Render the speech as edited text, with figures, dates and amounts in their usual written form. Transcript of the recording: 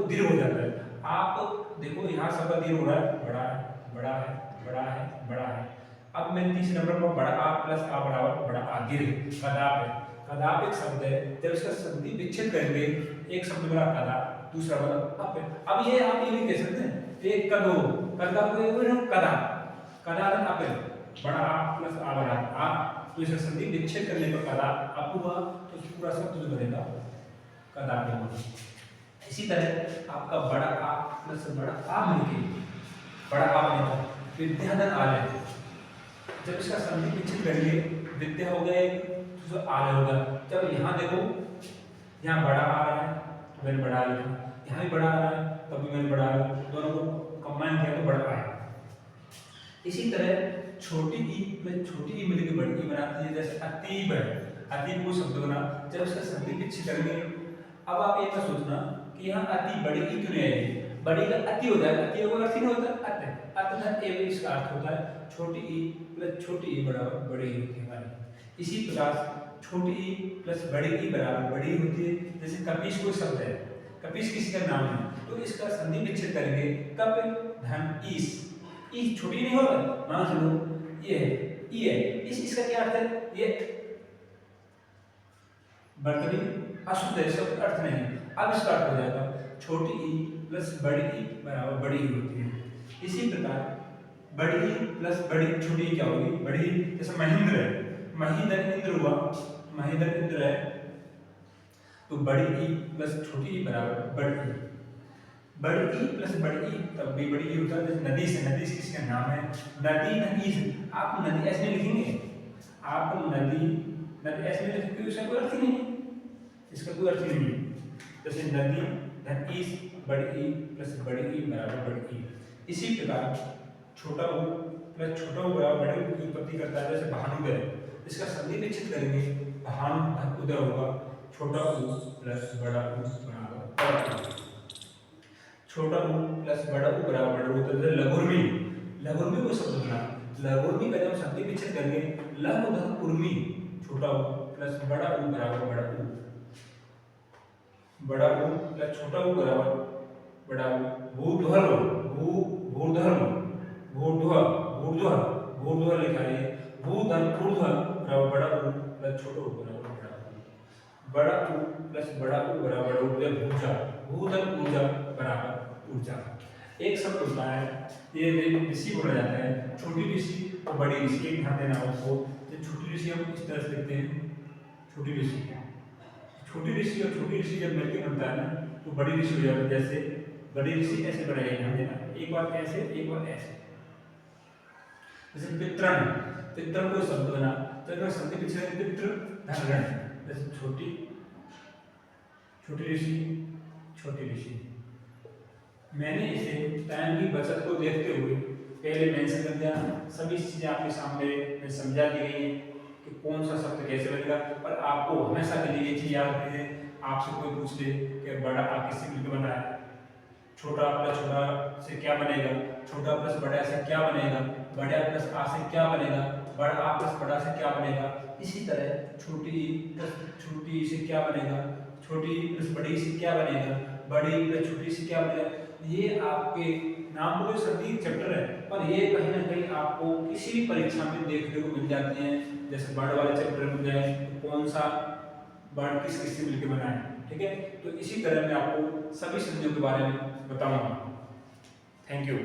वो दीर्घ हो जाता है। आप देखो यहाँ सबका दीर्घ हो रहा है, बड़ा है, बड़ा है, बड़ा है, बड़ा है। अब मैंने तीसरे नंबर पर बड़ा आ प्लस आ बराबर बड़ा आ दीर्घ कदाप है। कदाप एक शब्द है, जब इसका संधि विच्छेद करेंगे एक शब्द बना कदाप, दूसरा बना अप है। अब ये आप ये भी कह सकते हैं एक कदो, कदा को कदा, कदा अप है, बड़ा आ प्लस आ बड़ा आ, तो इसका संधि विच्छेद करने पर कदा अप हुआ, तो पूरा शब्द जो बनेगा कदाप होगा। इसी तरह आपका बड़ा आ प्लस बड़ा आ मिलके बड़ा आ बनेगा विद्याधन आलय। जब इसका संधि विच्छेद करेंगे विद्या हो गया एक, तो आलय होगा। जब यहाँ देखो यहाँ बड़ा आ रहा है तो मैंने बड़ा लिखा, यहाँ भी बड़ा आ रहा है तब भी मैंने बड़ा लिखा, दोनों को कंबाइन किया तो बड़ा आया। इसी तरह छोटी ई में छोटी ई मिलकर बड़ी ई बनाती है, जैसे अतीब है, अतीब वो शब्द बना जब इसका संधि विच्छेद करेंगे। अब आप ये मत सोचना कि यहाँ अति बड़ी ई क्यों नहीं आएगी, बड़ी का अति हो जाएगा, अति का अर्थ ही नहीं होता अत, अत एवं इसका अर्थ होता है छोटी ई प्लस छोटी ई बराबर बड़ी ई होती है हमारी। इसी प्रकार छोटी ई प्लस बड़ी ई बराबर बड़ी ई होती है। जैसे कपीश कोई शब्द है, कपीश किसी का नाम है, तो इसका संधि विच्छेद करेंगे कप धन ईस, ई छोटी नहीं होगा, मान चलो ये है ई है, इसका क्या अर्थ है, ये बर्तनी अशुद्ध है, इसका अर्थ नहीं है। अब इसका अर्थ हो जाएगा छोटी ई प्लस बड़ी ई बराबर बड़ी ई होती है। इसी प्रकार बड़ी ई प्लस बड़ी छोटी ई क्या होगी, बड़ी जैसे महेंद्र है, महीधर इंद्र हुआ, महीधर इंद्र है, तो बड़ी ई प्लस छोटी ई बराबर बड़ी ई, बड़ी ई प्लस बड़ी ई तब भी बड़ी ई होता है। जैसे नदी से, नदी से किसका नाम है, नदी नदी से, आप नदी ऐसे नहीं लिखेंगे, आप नदी नदी ऐसे नहीं लिखेंगे, इसका कोई अर्थ ही नहीं है, इसका कोई अर्थ ही नहीं है। जैसे नदी धन ई बड़ी ई प्लस बड़ी ई बराबर बड़ी ई। इसी प्रकार छोटा ऊ प्लस छोटा ऊ बराबर बड़े ऊ की उत्पत्ति करता है। जैसे भानुदय, इसका संधि विच्छेद करेंगे भानु धन उदय होगा, छोटा ऊ प्लस बड़ा ऊ बराबर बड़ा ऊ, छोटा ऊ प्लस बड़ा ऊ बराबर बड़ा ऊ। तो लघुर्मी, लघुर्मी को शब्द बना, लघुर्मी का जब संधि विच्छेद करेंगे लघु धन उर्मी, छोटा ऊ प्लस बड़ा ऊ बराबर बड़ा ऊ, बड़ा ऊ प्लस छोटा ऊ बराबर बड़ा ऊ। भूधर्व, भू भूधर्व, भूधर्व भूधर्व भूधर्व लिखा है, भूधन ऊर्ध्व बराबर बड़ा ऊ प्लस छोटा ऊ बराबर बड़ा ऊ, बड़ा ऊ प्लस बड़ा ऊ बराबर ऊर्जा भूजा, भूधन ऊर्जा बराबर ऊर्जा। एक शब्द होता है ये ऋषि बोला जाता है, छोटी ऋषि और बड़ी ऋषि, एक ध्यान देना आपको। छोटी ऋषि हम इस तरह से लिखते हैं, छोटी ऋषि, छोटी ऋषि और छोटी ऋषि जब मिलकर बनता है ना तो बड़ी ऋषि हो जाती है। जैसे बड़ी ऋषि ऐसे बढ़ाएगा, ध्यान देना, एक बार ऐसे एक बार ऐसे। जैसे पितृण, पितृण कोई शब्द बना तो इसका संधि विच्छेद पितृ धन, जैसे छोटी छोटी ऋषि छोटी ऋषि। मैंने इसे टाइम की बचत को देखते हुए पहले मेंशन कर दिया, सभी चीजें आपके सामने समझा दी गई है कि कौन सा शब्द कैसे बनेगा। पर आपको हमेशा के लिए ये चीज याद रखनी है, आपसे कोई पूछ ले कि बड़ा आ किससे मिलकर बना है, छोटा प्लस छोटा से क्या बनेगा, छोटा प्लस बड़ा से क्या बनेगा, बड़ा प्लस आ से क्या बनेगा, बड़ा आ प्लस बड़ा से क्या बनेगा। इसी तरह छोटी प्लस छोटी से क्या बनेगा, छोटी प्लस बड़ी से क्या बनेगा, बड़ी प्लस छोटी से क्या बनेगा। ये आपके नाम तो सभी चैप्टर है, पर ये कहीं ना कहीं आपको किसी भी परीक्षा में देखने को मिल जाती हैं। जैसे वर्ड वाले चैप्टर में जाए तो कौन सा वर्ड किस किस से मिलकर बना है, ठीक है। तो इसी तरह मैं आपको सभी संधियों के बारे में बताऊंगा। Thank you.